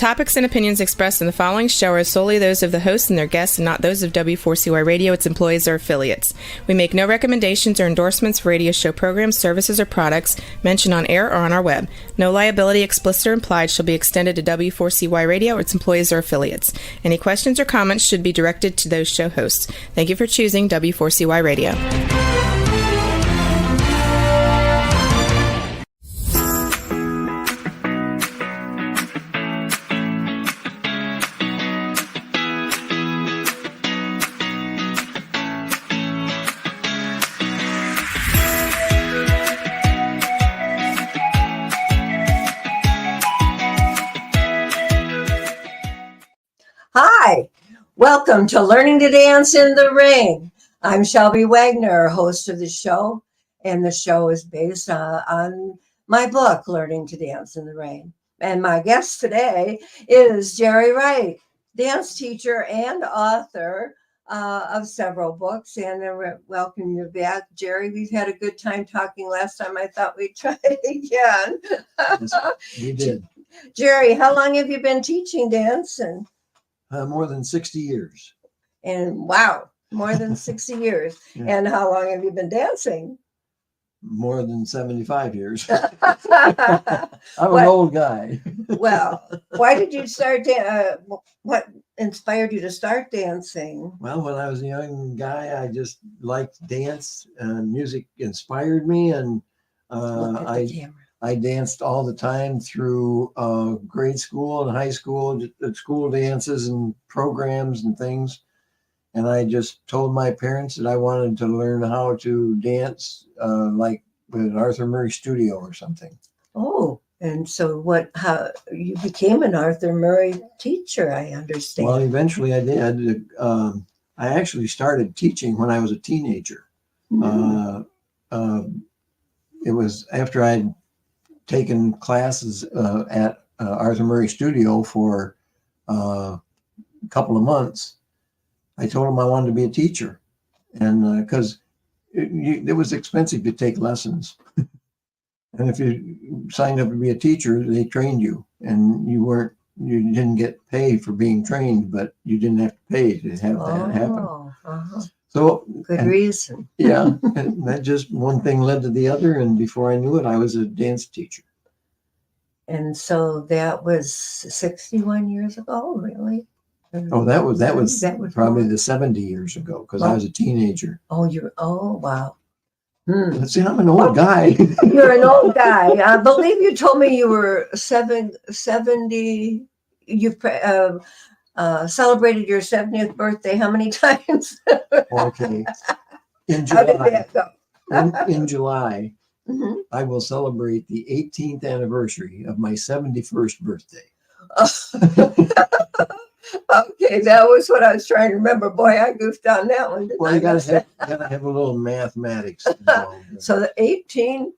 topics and opinions expressed in the following show are solely those of the host and their guests and not those of W4CY Radio, its employees, or affiliates. We make no recommendations or endorsements for radio show programs, services, or products mentioned on air or on our web. No liability, explicit or implied, shall be extended to W4CY Radio or its employees or affiliates. Any questions or comments should be directed to those show hosts. Thank you for choosing W4CY Radio. Hi, welcome to Learning to Dance in the Rain. I'm Shelby Wagner, host of the show, and the show is based on my book, Learning to Dance in the Rain. And my guest today is Jerry Wright, dance teacher and author of several books. And I welcome you back, Jerry. We've had a good time talking last time. I thought we'd try it again. Yes, we did. Jerry, how long have you been teaching dance? More than 60 years. And wow, more than 60 years. Yeah. And how long have you been dancing? More than 75 years. I'm I'm an old guy. Well, why did you start? What inspired you to start dancing? Well, when I was a young guy, I just liked dance. Music inspired me, and I danced all the time through grade school and high school, school dances and programs and things. And I just told my parents that I wanted to learn how to dance like with Arthur Murray Studio or something. Oh, and so how you became an Arthur Murray teacher, I understand. Well, eventually I did. I actually started teaching when I was a teenager. Mm-hmm. It was after I'd taken classes at Arthur Murray Studio for a couple of months. I told him I wanted to be a teacher, and because it was expensive to take lessons, and if you signed up to be a teacher, they trained you, and you didn't get paid for being trained, but you didn't have to pay to have that happen. Uh-huh. So good reason. Yeah, and that just one thing led to the other, and before I knew it, I was a dance teacher. And so that was 61 years ago, really? Oh, that was probably more? the 70 years ago, because I was a teenager. Oh, wow. See, I'm an old guy. You're an old guy. I believe you told me you were 70. You've celebrated your 70th birthday how many times? Okay. In How did July, that go? in July, Mm-hmm. I will celebrate the 18th anniversary of my 71st birthday. Okay, that was what I was trying to remember. Boy, I goofed on that one. Well, you gotta have a little mathematics involved. So the 18th,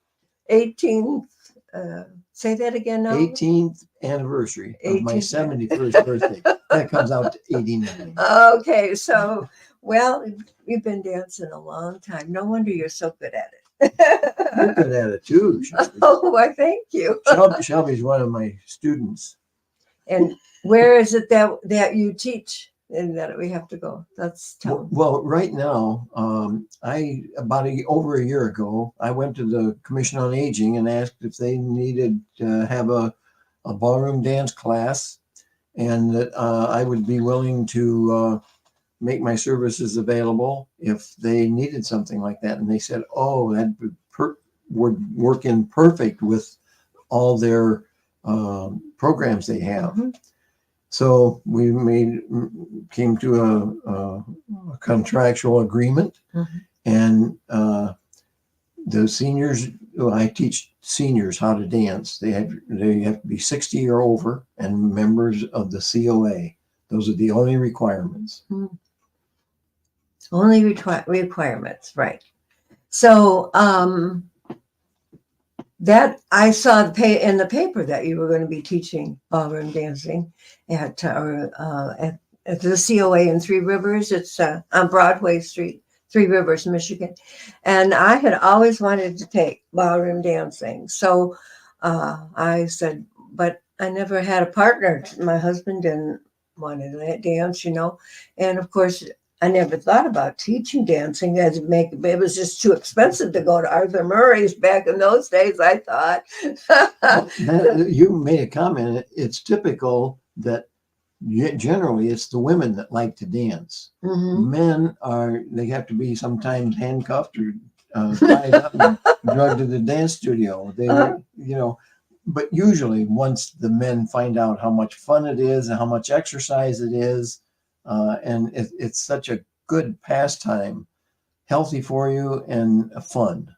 say that again now. 18th anniversary of my 18th. 71st birthday. That comes out to 89. Okay, so, well, you've been dancing a long time. No wonder you're so good at it. You're good at it too, Shelby. Oh, why, thank you. Shelby's one of my students. And where is it that you teach and that we have to go? Let's tell. Well, right now, over a year ago, I went to the Commission on Aging and asked if they needed to have a ballroom dance class, and that I would be willing to make my services available if they needed something like that. And they said, oh, that would work in perfect with all their programs they have. Mm-hmm. So we came to a contractual agreement, mm-hmm. and the seniors. I teach seniors how to dance. They have to be 60 or over and members of the COA. Those are the only requirements. Mm-hmm. Only requirements, right? So that I saw in the paper that you were going to be teaching ballroom dancing at the COA in Three Rivers. It's on Broadway Street, Three Rivers, Michigan. And I had always wanted to take ballroom dancing. So I said, but I never had a partner. My husband didn't want to dance, and of course, I never thought about teaching dancing. It was just too expensive to go to Arthur Murray's back in those days. I thought. You made a comment. It's typical that generally it's the women that like to dance. Mhm. Men they have to be sometimes handcuffed or tied up and drugged to the dance studio. But usually once the men find out how much fun it is and how much exercise it is, and it's such a good pastime, healthy for you and fun.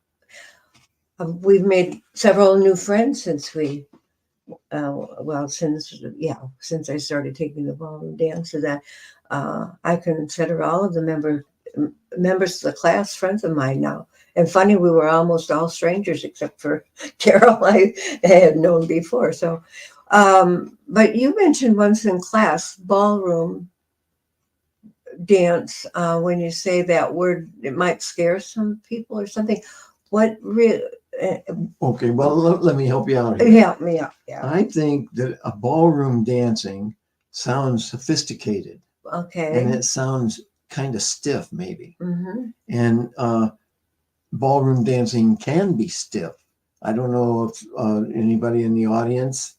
We've made several new friends since since I started taking the ballroom dances. I consider all of the members of the class friends of mine now. And funny, we were almost all strangers except for Carol I had known before. So, but you mentioned once in class ballroom dance. When you say that word, it might scare some people or something. What really? Okay, well, let me help you out here. Help me out. Yeah. I think that a ballroom dancing sounds sophisticated. Okay. And it sounds kind of stiff, maybe. Mm-hmm. And ballroom dancing can be stiff. I don't know if anybody in the audience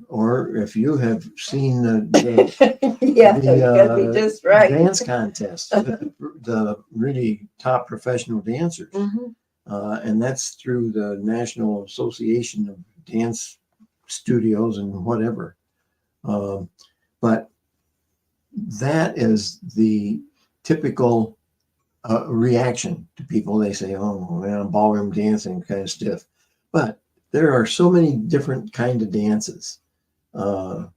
or if you have seen the just right. dance contest, the really top professional dancers. Mm-hmm. And that's through the National Association of Dance Studios and whatever. But that is the typical reaction to people. They say, "Oh, man, ballroom dancing kind of stiff," but there are so many different kind of dances, from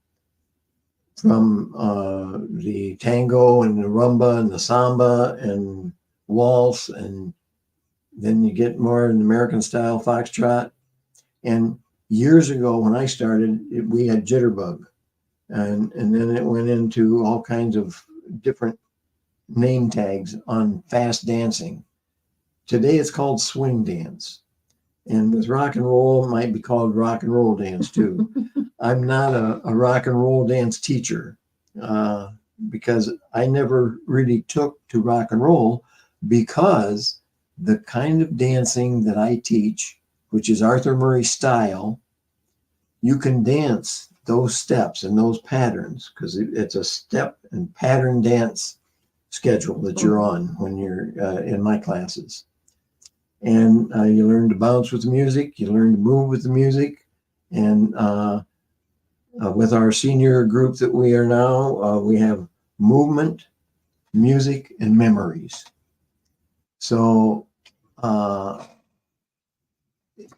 the tango and the rumba and the samba and waltz, and then you get more in American style foxtrot. And years ago, when I started, we had jitterbug, and then it went into all kinds of different name tags on fast dancing. Today it's called swing dance. And with rock and roll, it might be called rock and roll dance too. I'm not a rock and roll dance teacher because I never really took to rock and roll, because the kind of dancing that I teach, which is Arthur Murray style, you can dance those steps and those patterns because it's a step and pattern dance schedule that you're on when you're in my classes. And you learn to bounce with the music, you learn to move with the music. And with our senior group that we are now, we have movement, music, and memories. So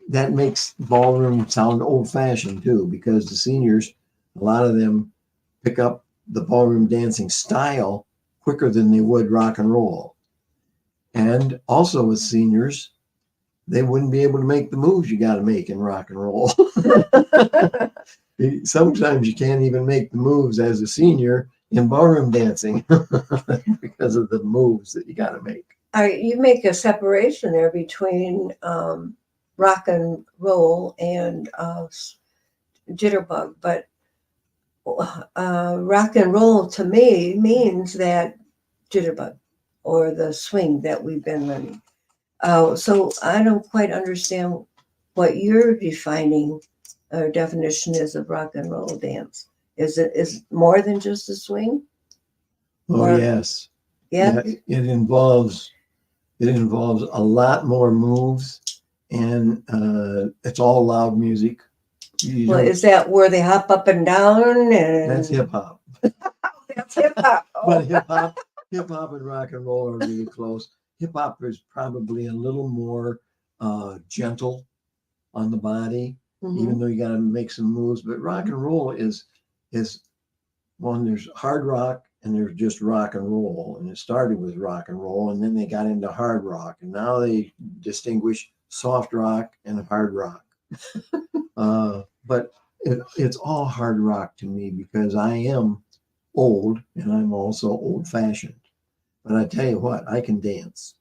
that makes ballroom sound old-fashioned too, because the seniors, a lot of them pick up the ballroom dancing style quicker than they would rock and roll. And also with seniors, they wouldn't be able to make the moves you got to make in rock and roll. Sometimes you can't even make the moves as a senior in ballroom dancing because of the moves that you got to make. You make a separation there between rock and roll and jitterbug, but rock and roll to me means that jitterbug or the swing that we've been learning. So I don't quite understand what your defining or definition is of rock and roll dance. Is more than just a swing? Oh, yes. Yeah. It involves a lot more moves, and it's all loud music. Well, is that where they hop up and down? That's hip hop. That's hip hop. But hip hop and rock and roll are really close. Hip hop is probably a little more gentle on the body, even though you got to make some moves. But rock and roll is one. There's hard rock and there's just rock and roll, and it started with rock and roll, and then they got into hard rock, and now they distinguish soft rock and hard rock. But it's all hard rock to me because I am old and I'm also old-fashioned. But I tell you what, I can dance.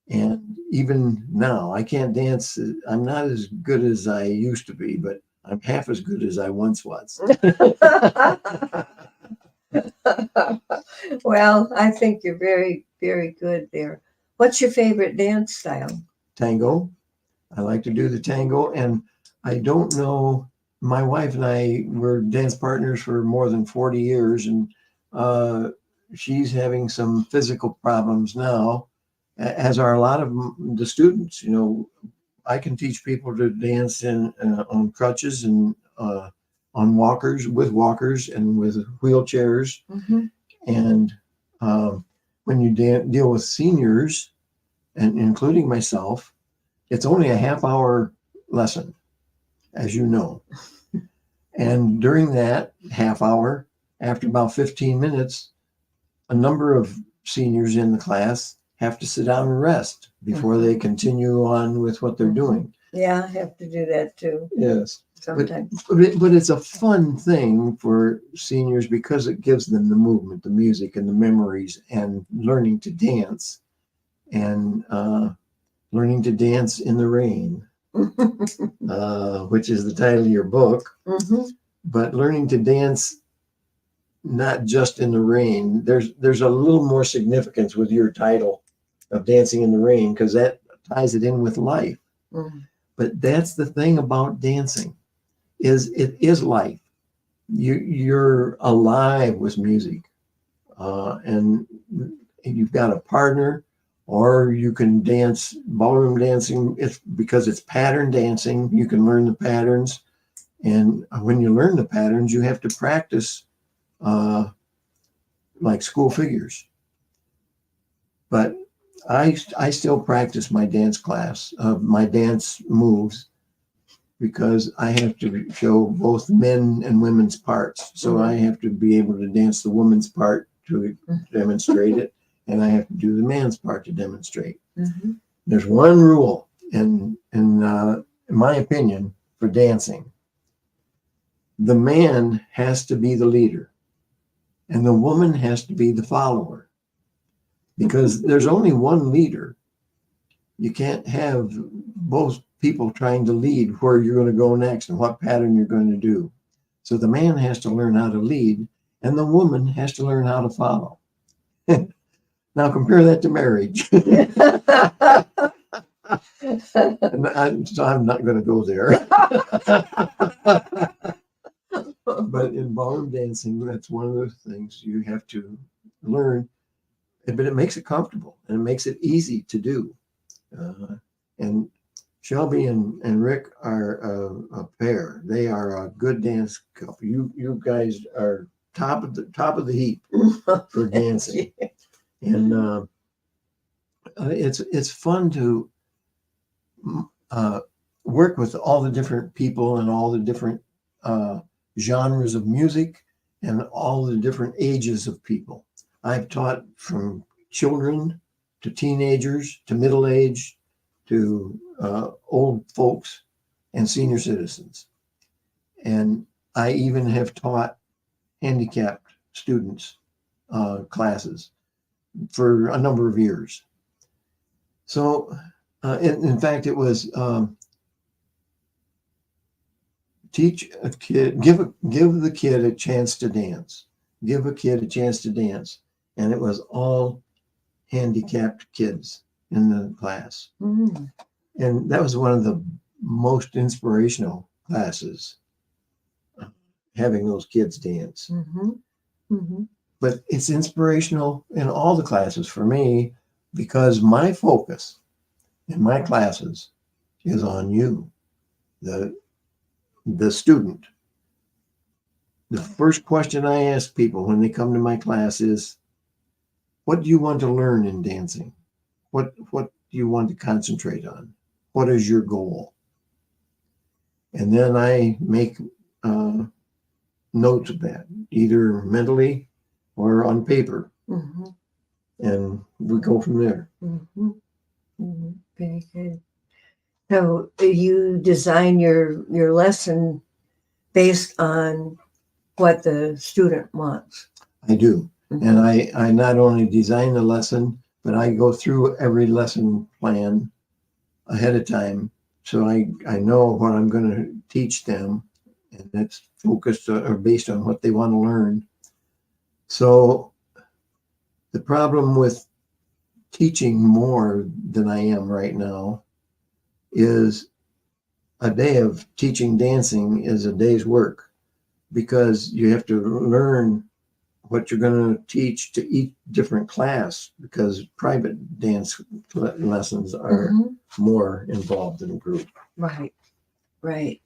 And even now, I can't dance. I'm not as good as I used to be, but I'm half as good as I once was. Well, I think you're very, very good there. What's your favorite dance style? Tango. I like to do the tango, and I don't know. My wife and I were dance partners for more than 40 years, and she's having some physical problems now, as are a lot of the students. You know, I can teach people to dance on crutches and on walkers, with walkers and with wheelchairs. Mm-hmm. And when you deal with seniors, and including myself, it's only a half-hour lesson, as you know. And during that half hour, after about 15 minutes, a number of seniors in the class have to sit down and rest before they continue on with what they're doing. Yeah, I have to do that too. Yes. Sometimes. But it's a fun thing for seniors because it gives them the movement, the music, and the memories, and learning to dance, and learning to dance in the rain, which is the title of your book. Mm-hmm. But learning to dance not just in the rain, there's a little more significance with your title of Dancing in the Rain, because that ties it in with life. Mm-hmm. But that's the thing about dancing, is it is life. You're alive with music, and you've got a partner, or you can dance ballroom dancing. It's because it's pattern dancing. You can learn the patterns, and when you learn the patterns, you have to practice like school figures. But I still practice my dance class, my dance moves, because I have to show both men and women's parts. So I have to be able to dance the woman's part to demonstrate it, and I have to do the man's part to demonstrate. Mm-hmm. There's one rule, in my opinion, for dancing. The man has to be the leader, and the woman has to be the follower, because there's only one leader. You can't have both people trying to lead where you're going to go next and what pattern you're going to do. So the man has to learn how to lead, and the woman has to learn how to follow. Now compare that to marriage. So I'm not going to go there. But in ballroom dancing, that's one of those things you have to learn. But it makes it comfortable, and it makes it easy to do. And Shelby and Rick are a pair. They are a good dance couple. You guys are top of the heap for dancing, and it's fun to work with all the different people and all the different genres of music and all the different ages of people. I've taught from children to teenagers to middle age to old folks and senior citizens. And I even have taught handicapped students classes for a number of years. So in fact, it was teach a kid, give the kid a chance to dance. Give a kid a chance to dance. And it was all handicapped kids in the class. Mm-hmm. And that was one of the most inspirational classes, having those kids dance. Mm-hmm. Mm-hmm. But it's inspirational in all the classes for me, because my focus in my classes is on you, the student. The first question I ask people when they come to my class is, what do you want to learn in dancing? What do you want to concentrate on? What is your goal? And then I make notes of that, either mentally or on paper. Mm-hmm. And we go from there. Mm-hmm. Mm-hmm. Very good. So you design your lesson based on what the student wants. I do. Mm-hmm. And I not only design the lesson, but I go through every lesson plan ahead of time. So I know what I'm going to teach them. and it's focused or based on what they want to learn. So the problem with teaching more than I am right now is a day of teaching dancing is a day's work, because you have to learn what you're going to teach to each different class, because private dance lessons are more involved in a group. Right, right.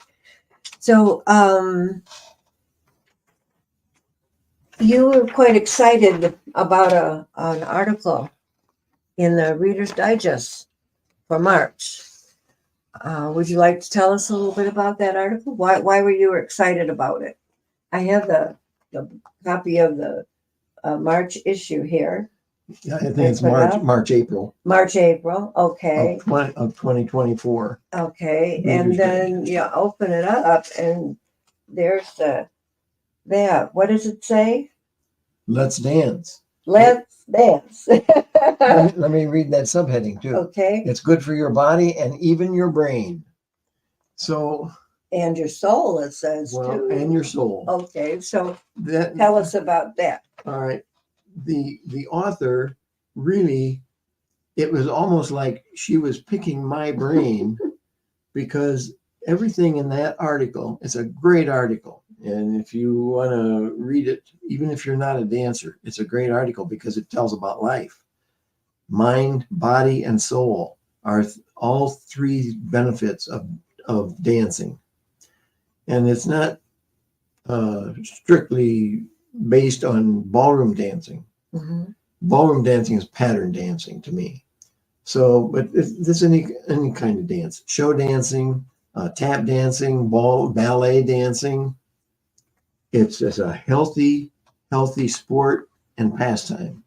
So you were quite excited about an article in the Reader's Digest for March. Would you like to tell us a little bit about that article? Why were you excited about it? I have the copy of the March issue here. Yeah, I think it's March, April. March, April. Okay. Of 2024. Okay. Reader's And then you open it up, and there's what does it say? Let's dance. Let's dance. Let me read that subheading too. Okay. It's good for your body and even your brain. So. And your soul, it says too. And your soul. Okay. So tell us about that. All right. The author really, it was almost like she was picking my brain, because everything in that article, it's a great article. And if you want to read it, even if you're not a dancer, it's a great article because it tells about life. Mind, body, and soul are all three benefits of dancing. And it's not strictly based on ballroom dancing. Mm-hmm. Ballroom dancing is pattern dancing to me. So, but there's any kind of dance, show dancing, tap dancing, ballet dancing. It's a healthy sport and pastime.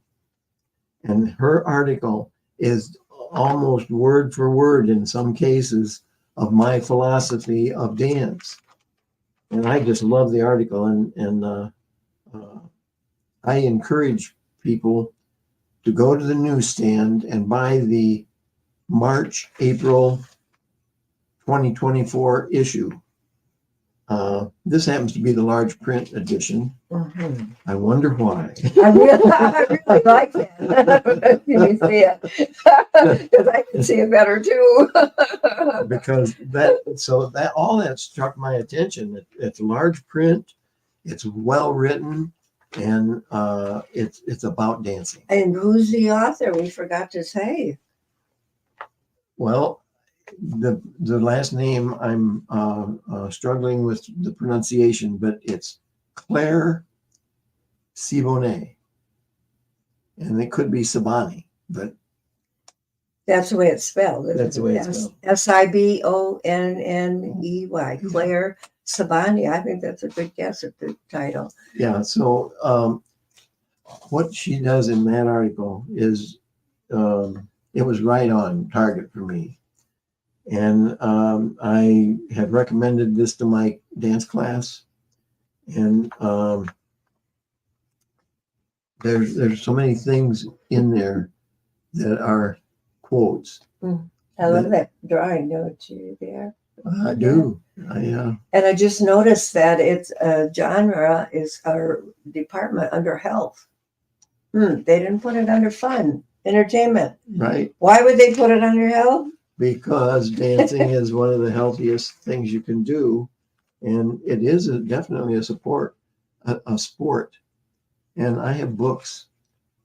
And her article is almost word for word in some cases of my philosophy of dance. And I just love the article, and I encourage people to go to the newsstand and buy the March, April 2024 issue. This happens to be the large print edition. Mm-hmm. I wonder why. I really like that. Can you see it? Because I can see it better too. Because all that struck my attention. It's large print, it's well written, and it's about dancing. And who's the author? We forgot to say. Well, the last name I'm struggling with the pronunciation, but it's Claire Siboney, and it could be Siboney, but that's the way it's spelled. That's the way it's spelled. Sibonney. Claire Siboney. I think that's a good guess at the title. Yeah. So what she does in that article is it was right on target for me. And I had recommended this to my dance class, and there's so many things in there that are quotes. I love that drawing, don't you? There. I do. And I just noticed that its genre is our department under health. They didn't put it under fun, entertainment. Right. Why would they put it under health? Because dancing is one of the healthiest things you can do, and it is definitely a sport. And I have books.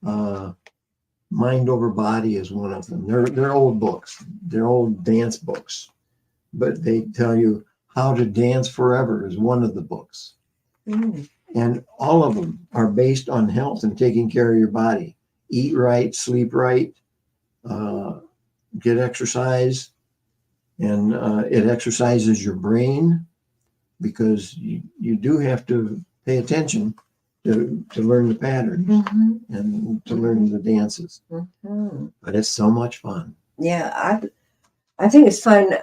Mind Over Body is one of them. They're old books. They're old dance books, but they tell you how to dance forever is one of the books. And all of them are based on health and taking care of your body. Eat right, sleep right, get exercise, and it exercises your brain, because you do have to pay attention to learn the patterns and to learn the dances. But it's so much fun. Yeah, I think it's fun.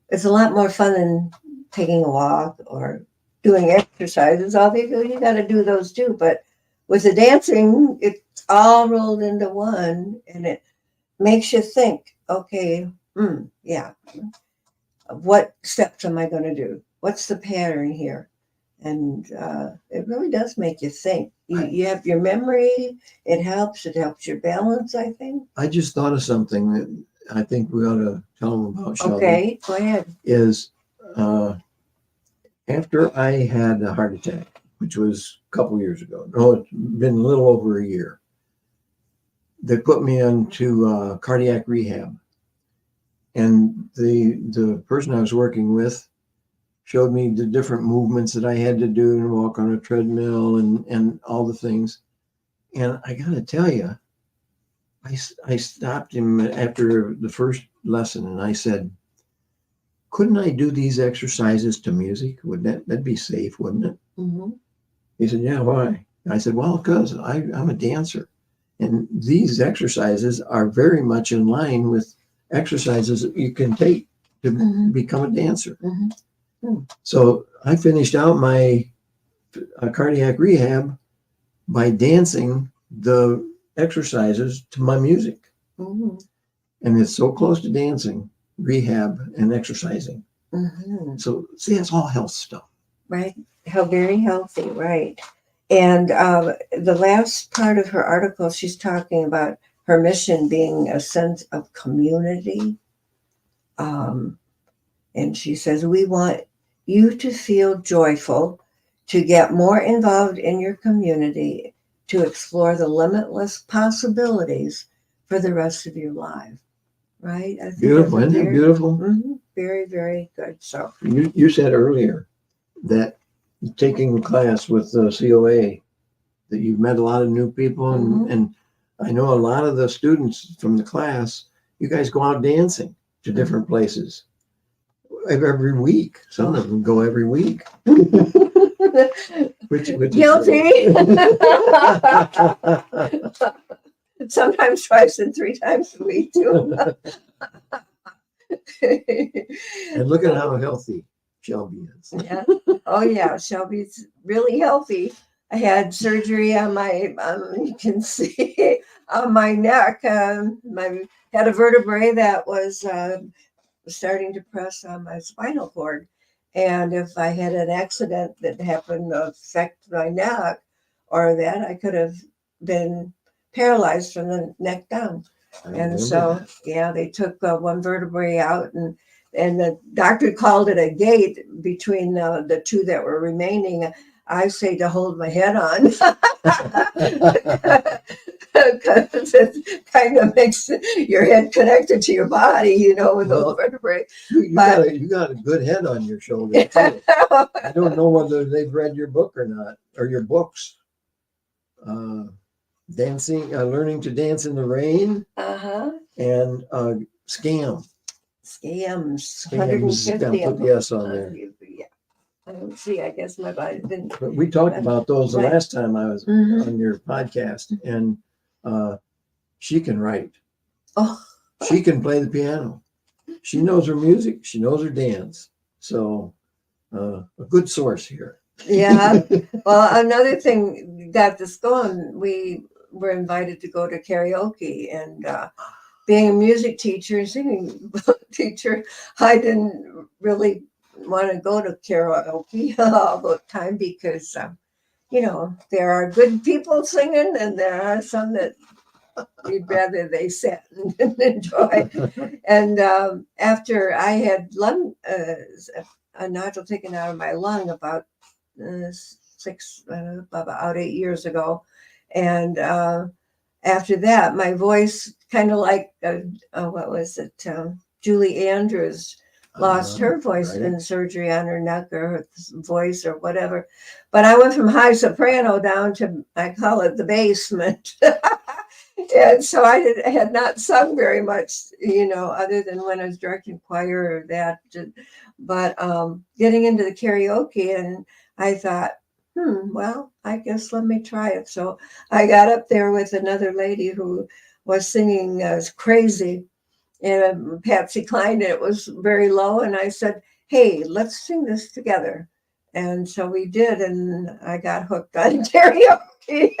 It's a lot more fun than taking a walk or doing exercises. All they do, you got to do those too. But with the dancing, it's all rolled into one, and it makes you think, okay, what steps am I going to do? what's the pattern here? And it really does make you think. You have your memory. It helps your balance, I think. I just thought of something that I think we ought to tell them about, Shelby. Okay, go ahead. Is after I had a heart attack, which was a couple years ago. No, it's been a little over a year. They put me into cardiac rehab. And the person I was working with showed me the different movements that I had to do and walk on a treadmill and all the things. And I got to tell you, I stopped him after the first lesson and I said, couldn't I do these exercises to music? That'd be safe, wouldn't it? Mm-hmm. He said, yeah, why? I said, well, because I'm a dancer. And these exercises are very much in line with exercises that you can take to become a dancer. Mm-hmm. So I finished out my cardiac rehab by dancing the exercises to my music. Mm-hmm. And it's so close to dancing, rehab, and exercising. Mm-hmm. So see, it's all health stuff. Right. How very healthy, right. And the last part of her article, she's talking about her mission being a sense of community. And she says, we want you to feel joyful, to get more involved in your community, to explore the limitless possibilities for the rest of your life. Right? I think beautiful, isn't it beautiful? Mm-hmm, very, very good. So you said earlier that taking a class with the COA, that you've met a lot of new people, and I know a lot of the students from the class, you guys go out dancing to different places every week. Some of them go every week. which Guilty. Sometimes twice and 3 times a week too. And look at how healthy Shelby is. Yeah. Oh yeah, Shelby's really healthy. I had surgery on my, you can see on my neck. Had a vertebrae that was starting to press on my spinal cord. And if I had an accident that happened to affect my neck or that, I could have been paralyzed from the neck down. And so, yeah, they took one vertebrae out and the doctor called it a gate between the 2 that were remaining. I say to hold my head on because it kind of makes your head connected to your body, with the little vertebrae. You got a good head on your shoulder too. I don't know whether they've read your book or not, or your books. Dancing, learning to dance in the rain, and scams. 150. Put the S on there. Yeah. I don't see. I guess my body didn't. But we talked about those the last time I was on your podcast, and she can write. Oh, she can play the piano. She knows her music. She knows her dance. So a good source here. Yeah. Well, another thing got this going. We were invited to go to karaoke, and being a music teacher and singing teacher, I didn't really want to go to karaoke all the time because, there are good people singing and there are some that we'd rather they sat and enjoy. And after I had a nodule taken out of my lung about 8 years ago. And after that, my voice kind of like, Julie Andrews lost her voice in surgery on her neck or her voice or whatever. But I went from high soprano down to, I call it the basement. And so I had not sung very much, other than when I was directing choir or that. But getting into the karaoke, and I thought, well, I guess let me try it. So I got up there with another lady who was singing as crazy, and Patsy Cline, and it was very low. And I said, hey, let's sing this together. And so we did, and I got hooked on karaoke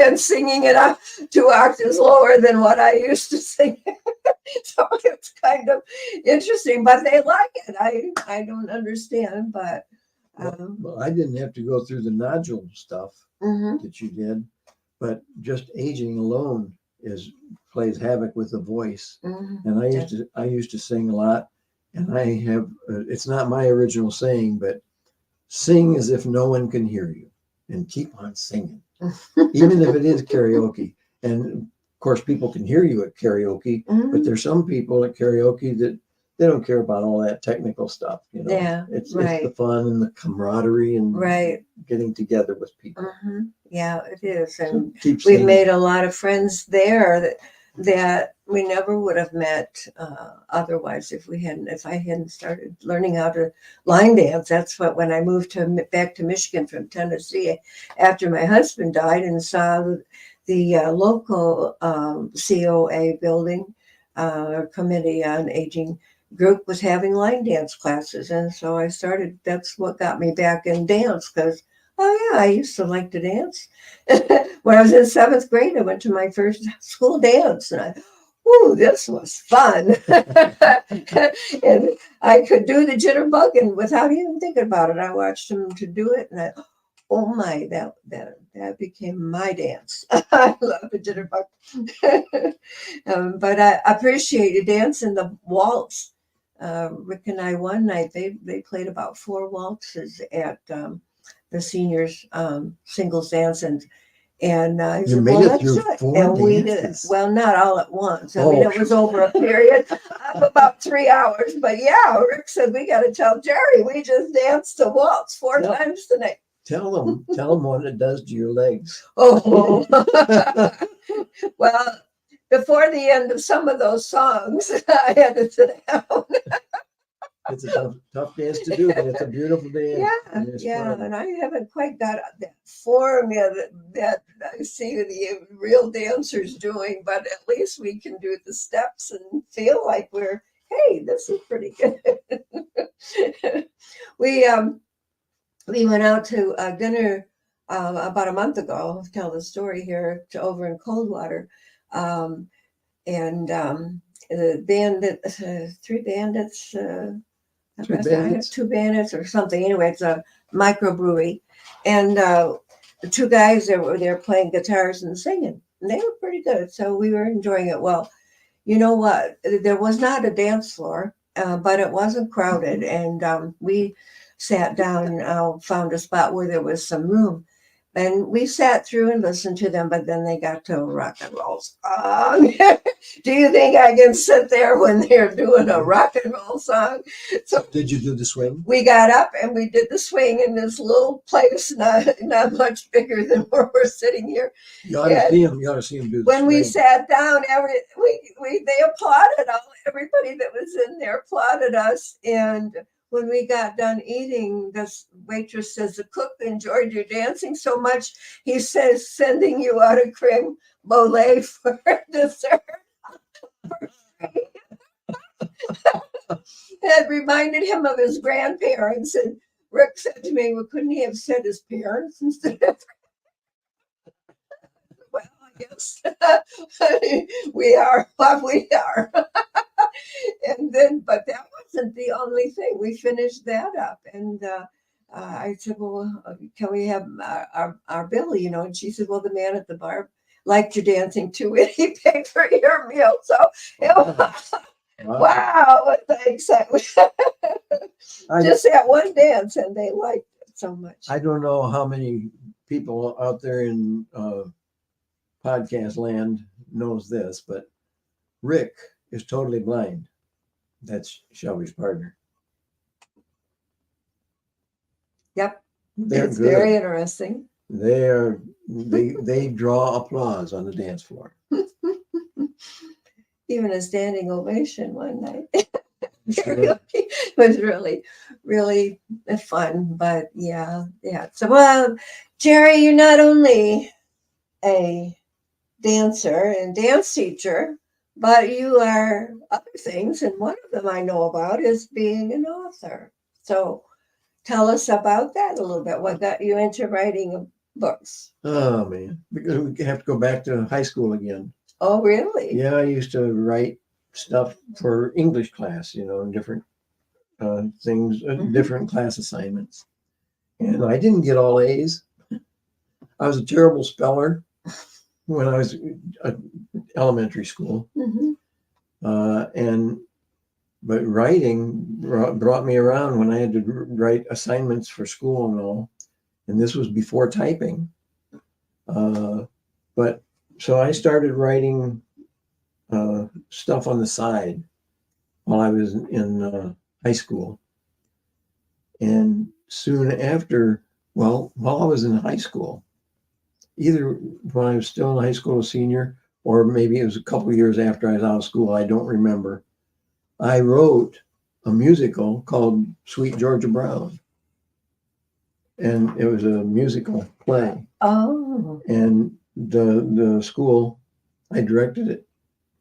and singing it up 2 octaves lower than what I used to sing. So it's kind of interesting, but they like it. I don't understand, but Well, I didn't have to go through the nodule stuff mhm, that you did, but just aging alone plays havoc with the voice. mhm. And I used to sing a lot, and I have it's not my original saying, but sing as if no one can hear you, and keep on singing, even if it is karaoke. And of course, people can hear you at karaoke, but Mhm. there's some people at karaoke that they don't care about all that technical stuff. Yeah, It's the right, fun and the camaraderie and right. getting together with people. Yeah, it is. So And keep we've singing. made a lot of friends there that we never would have met otherwise if I hadn't started learning how to line dance. That's what when I moved back to Michigan from Tennessee after my husband died and saw the local COA building Committee on Aging group was having line dance classes, and so I started. That's what got me back in dance because. Oh yeah, I used to like to dance. When I was in seventh grade, I went to my first school dance, and ooh, this was fun. And I could do the jitterbug, and without even thinking about it, I watched them to do it, and oh my, that became my dance. I love the jitterbug. But I appreciated dancing the waltz. Rick and I one night they played about 4 waltzes at the seniors singles dance, and he You said, made "Well, it let's through do it." 4 And we did it. dances. Well, not all at once. I mean, Oh. it was over a period of about 3 hours. But yeah, Rick said we got to tell Jerry we just danced the waltz 4 times tonight. Tell them what it does to your legs. Oh, well, before the end of some of those songs, I had to sit down. It's a tough dance to do, but it's a beautiful dance. Yeah, yeah, Fun. and I haven't quite got that form yet that I see the real dancers doing, but at least we can do the steps and feel like hey, this is pretty good. we we went out to dinner about a month ago. I'll tell the story here to over in Coldwater, and the bandit, three bandits. Two I have bandits. 2 bandits or something. Anyway, it's a microbrewery, and the two guys that were there playing guitars and singing, and they were pretty good. So we were enjoying it. Well, you know what? There was not a dance floor, but it wasn't crowded, and we sat down, found a spot where there was some room. And we sat through and listened to them, but then they got to a rock and roll song. Do you think I can sit there when they're doing a rock and roll song? So Did you do the swing? we got up and we did the swing in this little place, not much bigger than where we're sitting here. You ought to see him. You ought to see him do the When swing. we sat down, they applauded everybody that was in there applauded us. And when we got done eating, this waitress says the cook enjoyed your dancing so much. He says sending you out a creme brulee for dessert. It reminded him of his grandparents. And Rick said to me, "Well, couldn't he have said his parents instead of?" Well, I guess we are what we are. And then, but that wasn't the only thing. We finished that up, and I said, "Well, can we have our bill?" And she said, "Well, the man at the bar liked your dancing too, and he paid for your meal." So, wow, thanks. Just that one dance, and they liked it so much. I don't know how many people out there in podcast land knows this, but Rick is totally blind. That's Shelby's partner. Yep. They're It's good. very interesting. They draw applause on the dance floor. Even a standing ovation one night. Sure. It was really, really fun. But yeah. So, well, Jerry, you're not only a dancer and dance teacher, but you are other things. And one of them I know about is being an author. So tell us about that a little bit. What got you into writing books? Oh, man. Because we have to go back to high school again. Oh, really? Yeah, I used to write stuff for English class, and different things, different class assignments. And I didn't get all A's. I was a terrible speller when I was at elementary school. But writing brought me around when I had to write assignments for school and all. And this was before typing. But so I started writing stuff on the side while I was in high school. And soon after, while I was in high school, either when I was still in high school, a senior, or maybe it was a couple of years after I was out of school, I don't remember. I wrote a musical called Sweet Georgia Brown. And it was a musical play. Oh. And the school, I directed it,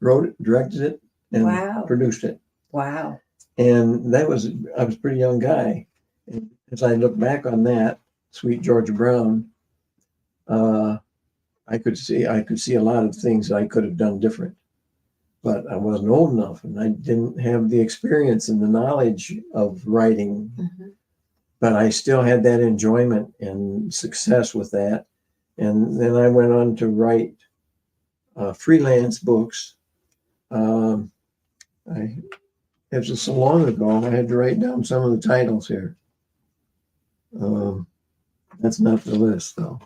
wrote it, directed it, and produced it. Wow. And I was a pretty young guy. And as I look back on that, Sweet Georgia Brown, I could see a lot of things I could have done different. But I wasn't old enough, and I didn't have the experience and the knowledge of writing. But I still had that enjoyment and success with that. And then I went on to write freelance books. It was so long ago, I had to write down some of the titles here. That's not the list, though.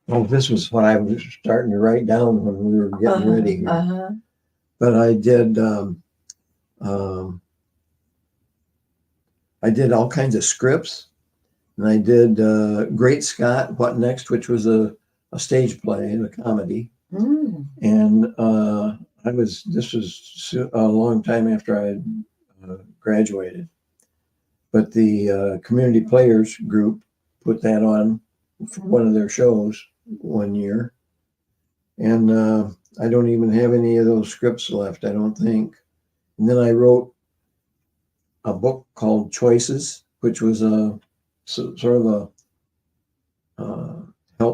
Oh, this was what I was starting to write down when we were getting ready here. But I did all kinds of scripts, and I did Great Scott, What Next, which was a stage play and a comedy. And this was a long time after I had graduated. But the Community Players group put that on for one of their shows one year. And I don't even have any of those scripts left, I don't think. And then I wrote a book called Choices, which was a sort of a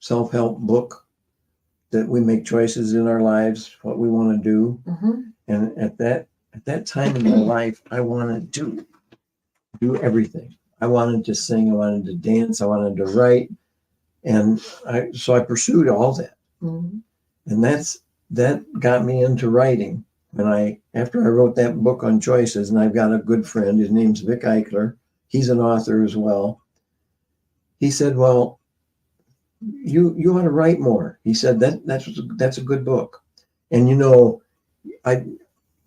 self-help book that we make choices in our lives, what we want to do. And at that time in my life, I wanted to do everything. I wanted to sing, I wanted to dance, I wanted to write. And so I pursued all that. And that got me into writing. And after I wrote that book on choices, and I've got a good friend, his name's Vic Eichler. He's an author as well. He said, well, you want to write more. He said, that's a good book. And I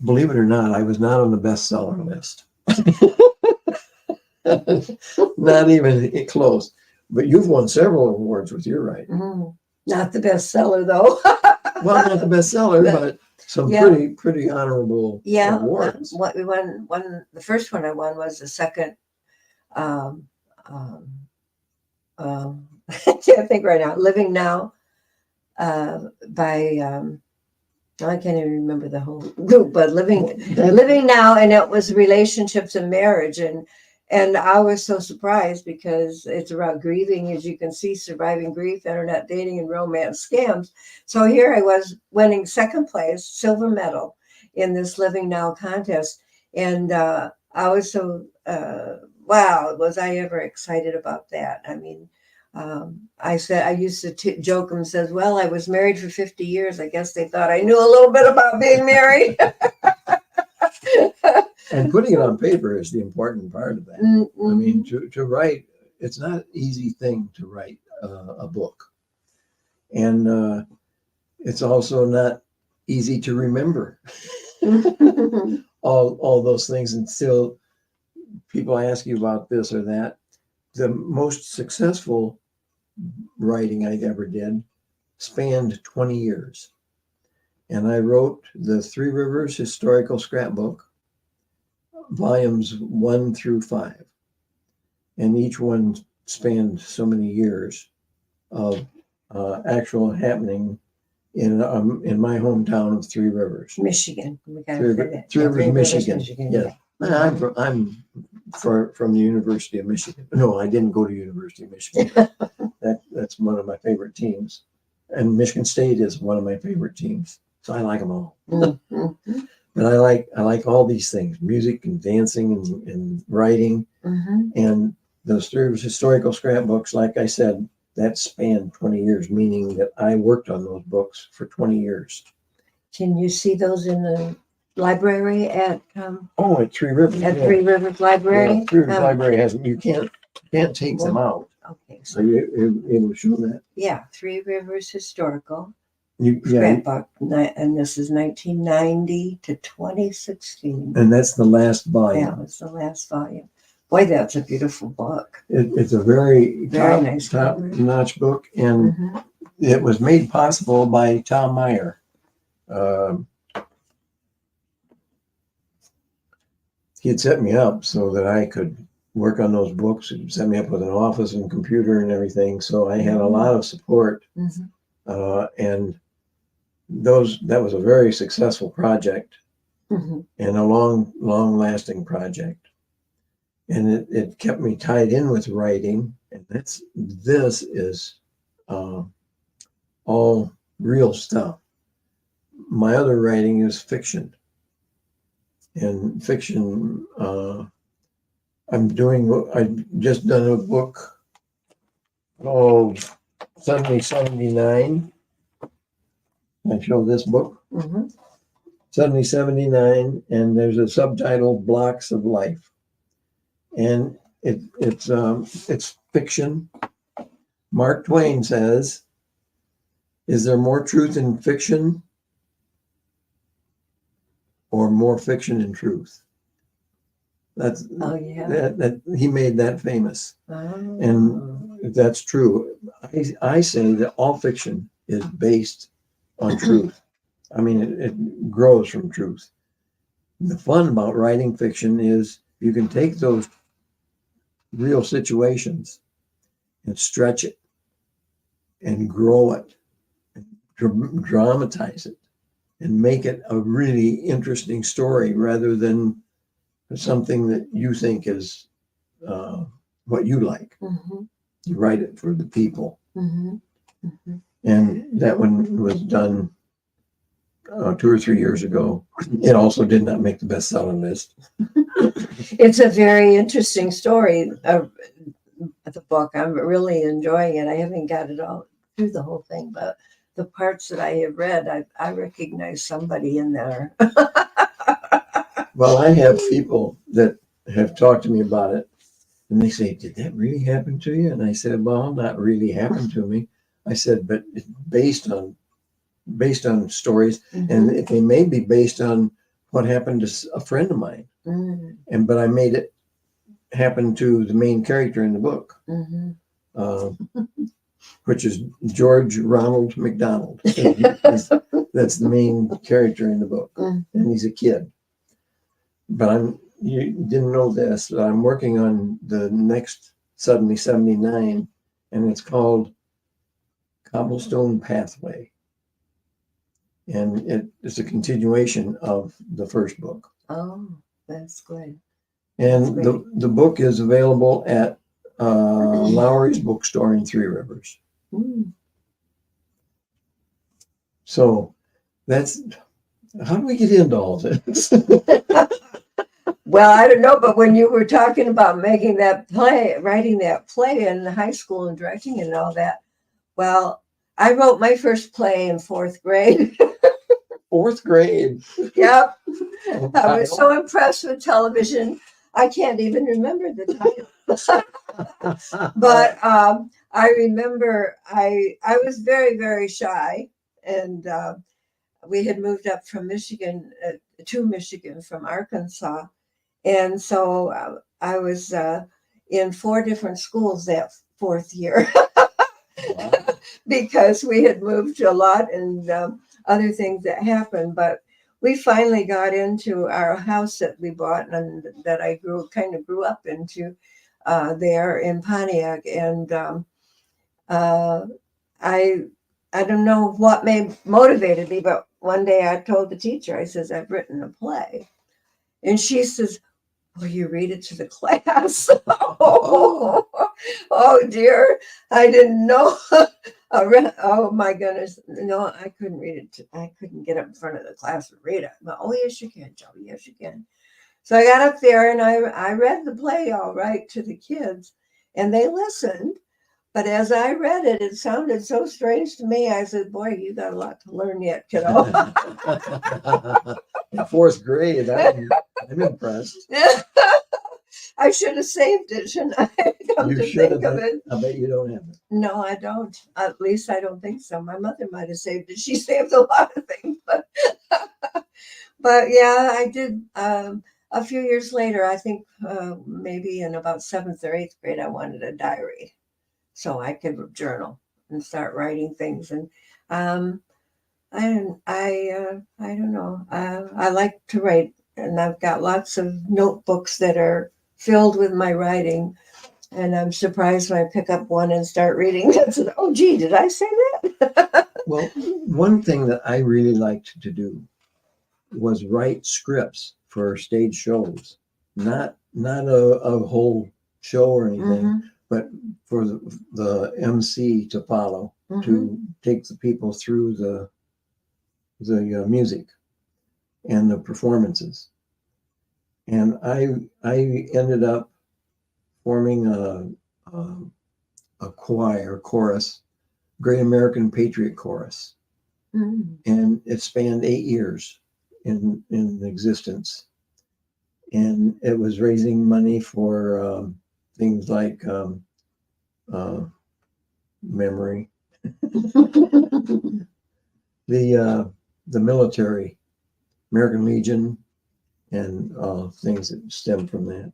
believe it or not, I was not on the bestseller list. Not even close. But you've won several awards with your writing. Not the bestseller, though. Well, not the bestseller, but some pretty honorable awards. What we won, the first one I won was the second. I can't think right now. Living Now, by I can't even remember the whole group, but Living Now, and it was relationships and marriage, and I was so surprised because it's about grieving, as you can see, surviving grief, internet dating, and romance scams. So here I was winning second place, silver medal in this Living Now contest. And I was so, wow, was I ever excited about that. I mean, I used to joke and says, well, I was married for 50 years. I guess they thought I knew a little bit about being married. And putting it on paper is the important part of that. I mean, to write, it's not an easy thing to write a book. And it's also not easy to remember all those things until people ask you about this or that. The most successful writing I ever did spanned 20 years. And I wrote the Three Rivers Historical Scrapbook, volumes 1 through 5. And each one spanned so many years of actual happening in my hometown of Three Rivers, Michigan. Three Rivers, Michigan. Yeah, I'm from the University of Michigan. No, I didn't go to University of Michigan. That's one of my favorite teams. and Michigan State is one of my favorite teams. So I like them all. Mm-hmm. But I like all these things, music and dancing and writing. Mm-hmm. And those historical scrapbooks, like I said, that spanned 20 years, meaning that I worked on those books for 20 years. Can you see those in the library at At Three Rivers. Three Rivers Library? Yeah, Three Rivers Library has them. You can't take them out. Okay, So you're able to show that. yeah, Three Rivers Historical Yeah, Scrapbook, and this is 1990 to 2016. and that's the last volume. That was the last volume. Boy, that's a beautiful book. It's a very Nice top-notch book, and Mm-hmm. it was made possible by Tom Meyer. He had set me up so that I could work on those books. He set me up with an office and computer and everything, so I had a lot of support. Mm-hmm. And that was a very successful project, Mm-hmm. and a long-lasting project. And it kept me tied in with writing, and this is all real stuff. My other writing is fiction, and fiction. I've just done a book called Suddenly 79. I show this book, Mm-hmm. Suddenly 79, and there's a subtitle, Blocks of Life. And it's fiction. Mark Twain says, "Is there more truth in fiction or more fiction in truth?" That he made that famous, and that's true. I say that all fiction is based on truth. I mean, it grows from truth. The fun about writing fiction is you can take those real situations and stretch it and grow it, and dramatize it, and make it a really interesting story rather than something that you think is what you like. Mm-hmm. You write it for the people. Mm-hmm. Mm-hmm. And that one was done 2 or 3 years ago. It also did not make the best-selling list. It's a very interesting story of the book. I'm really enjoying it. I haven't got it all through the whole thing, but the parts that I have read, I recognize somebody in there. Well, I have people that have talked to me about it, and they say, "Did that really happen to you?" And I said, "Well, not really happened to me." I said, "But it's based on stories, Mm-hmm. and they may be based on what happened to a friend of mine." Mm-hmm. But I made it happen to the main character in the book, Mm-hmm. which is George Ronald McDonald. That's the main character in the book, Mm-hmm. and he's a kid. But you didn't know this, but I'm working on the next Suddenly 79, and it's called Cobblestone Pathway. And it's a continuation of the first book. Oh, that's good. And the book is available at Lowry's Bookstore in Three Rivers. Mm. So how do we get into all this? Well, I don't know, but when you were talking about making that play, writing that play in high school and directing and all that, well, I wrote my first play in 4th grade. 4th grade. Yep. I was so impressed with television. I can't even remember the title. But I remember I was very, very shy. And we had moved up from Michigan to Michigan from Arkansas. And so I was in 4 different schools that 4th year. Wow. Because we had moved a lot and other things that happened. But we finally got into our house that we bought and that I grew up into there in Pontiac. And I don't know what motivated me, but one day I told the teacher, I says, "I've written a play." And she says, "Will you read it to the class?" Oh dear. I didn't know. Oh my goodness. No, I couldn't read it. I couldn't get up in front of the class and read it. But, oh, yes, you can, Joey. Yes, you can. So I got up there and I read the play all right to the kids, and they listened. But as I read it, it sounded so strange to me. I said, boy, you got a lot to learn yet, kiddo. In fourth grade, I'm impressed. I should have saved it, shouldn't I? Come You to should think have. of it. I bet you don't have it. No, I don't. At least I don't think so. My mother might have saved it. She saved a lot of things, but yeah, I did. A few years later, I think maybe in about seventh or eighth grade, I wanted a diary so I could journal and start writing things. And I don't know. I like to write, and I've got lots of notebooks that are filled with my writing. And I'm surprised when I pick up one and start reading. I said, "Oh, gee, did I say that?" Well, one thing that I really liked to do was write scripts for stage shows, not a whole show or anything, but for the MC to follow, to take the people through the music and the performances. And I ended up forming a chorus, Great American Patriot Chorus, and it spanned 8 years in existence, and it was raising money for things like memory, the military, American Legion, and things that stem from that.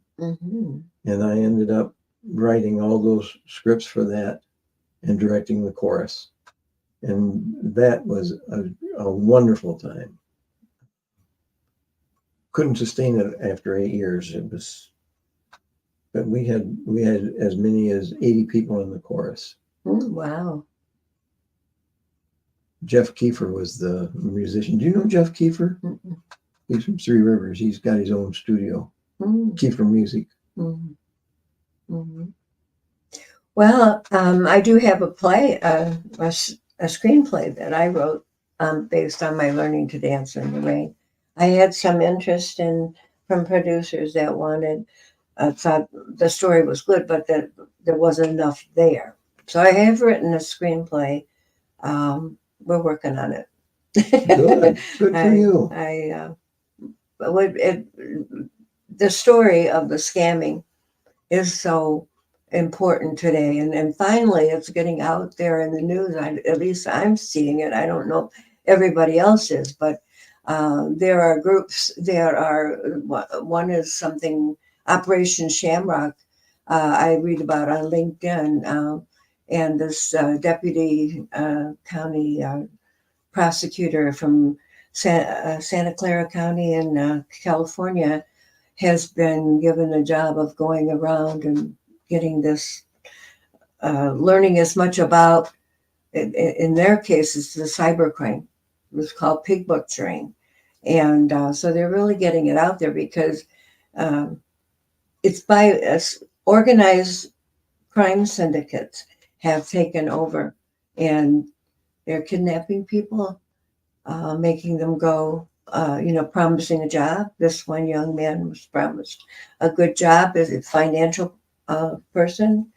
And I ended up writing all those scripts for that and directing the chorus. And that was a wonderful time. Couldn't sustain it after 8 years. It was, but we had as many as 80 people in the chorus. Wow. Jeff Kiefer was the musician. Do you know Jeff Kiefer? He's from Three Rivers. He's got his own studio, Kiefer Music. Well, I do have a play, a screenplay that I wrote based on my learning to dance in the rain. I had some interest from producers that wanted, thought the story was good, but that there wasn't enough there. So I have written a screenplay. We're working on it. Good for you. The story of the scamming is so important today, and finally it's getting out there in the news. At least I'm seeing it. I don't know if everybody else is, but there are groups. One is something, Operation Shamrock. I read about on LinkedIn, and this deputy county prosecutor from Santa Clara County in California has been given the job of going around and getting this, learning as much about, in their case, it's the cybercrime. It was called pig butchering. And so they're really getting it out there because it's by organized crime syndicates have taken over, and they're kidnapping people, making them go, promising a job. This one young man was promised a good job as a financial person,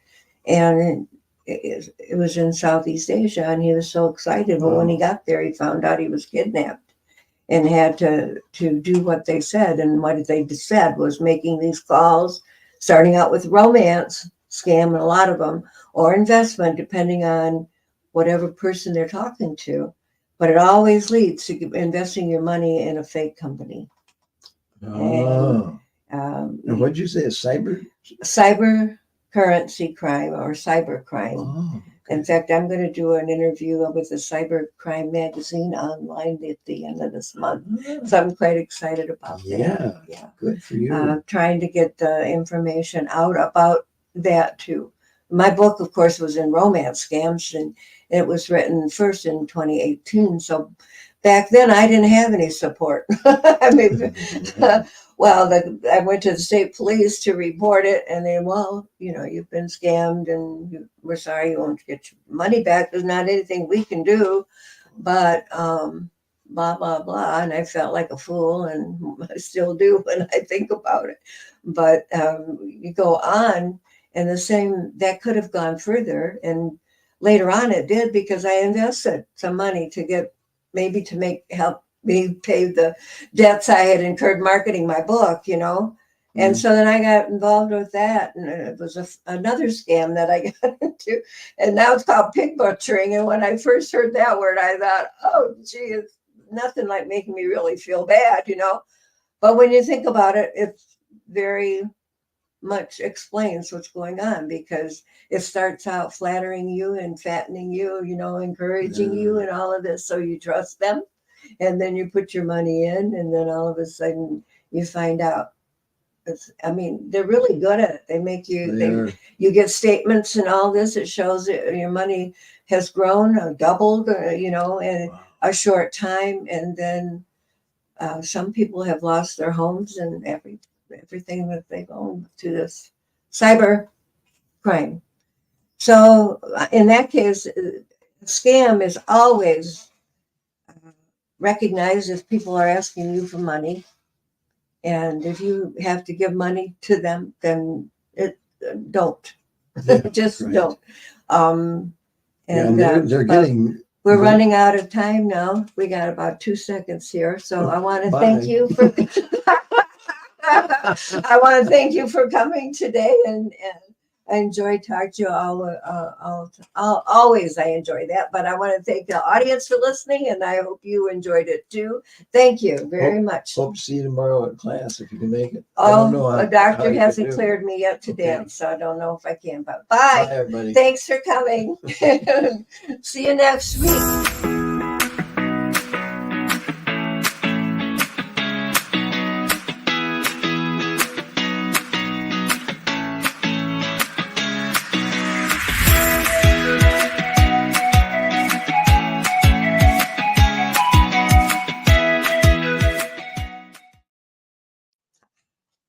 and it was in Southeast Asia, and he was so excited. But when he got there, he found out he was kidnapped and had to do what they said. And what they said was making these calls, starting out with romance scam, and a lot of them, or investment, depending on whatever person they're talking to. But it always leads to investing your money in a fake company. And what did you say? Cyber currency crime or cyber crime. Okay. In fact, I'm going to do an interview with the Cyber Crime magazine online at the end of this month. So I'm quite excited about that. Yeah, good for you. Trying to get the information out about that too. My book, of course, was in romance scams, and it was written first in 2018. So back then I didn't have any support. I mean, Well, I went to the state police to report it, and they, well, you've been scammed, and we're sorry, you won't get your money back. There's not anything we can do, but blah blah blah. And I felt like a fool, and I still do when I think about it. But you go on, and the same that could have gone further, and later on it did, because I invested some money to get maybe to help me pay the debts I had incurred marketing my book, And so then I got involved with that, and it was another scam that I got into, and now it's called pig butchering. And when I first heard that word, I thought, oh, gee, it's nothing like making me really feel bad, But when you think about it, it's very much explains what's going on, because it starts out flattering you and fattening you, encouraging you and all of this, so you trust them, and then you put your money in, and then all of a sudden you find out they're really good at it. They make you you get statements and all this. It shows that your money has grown or doubled, in a short time, and then some people have lost their homes and everything that they've owned to this cyber crime. So in that case, scam is always recognized if people are asking you for money. And if you have to give money to them, then don't. Just right. Don't. They're getting... We're running out of time now. We got about 2 seconds here. So I want to thank you for... I want to thank you for coming today, and I enjoy talking to you always. I enjoy that, but I want to thank the audience for listening, and I hope you enjoyed it too. Thank you very much. Hope to see you tomorrow at class if you can make it. A doctor hasn't cleared me yet to dance, so I don't know if I can. But bye everybody. Thanks for coming. See you next week.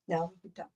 Now we can talk.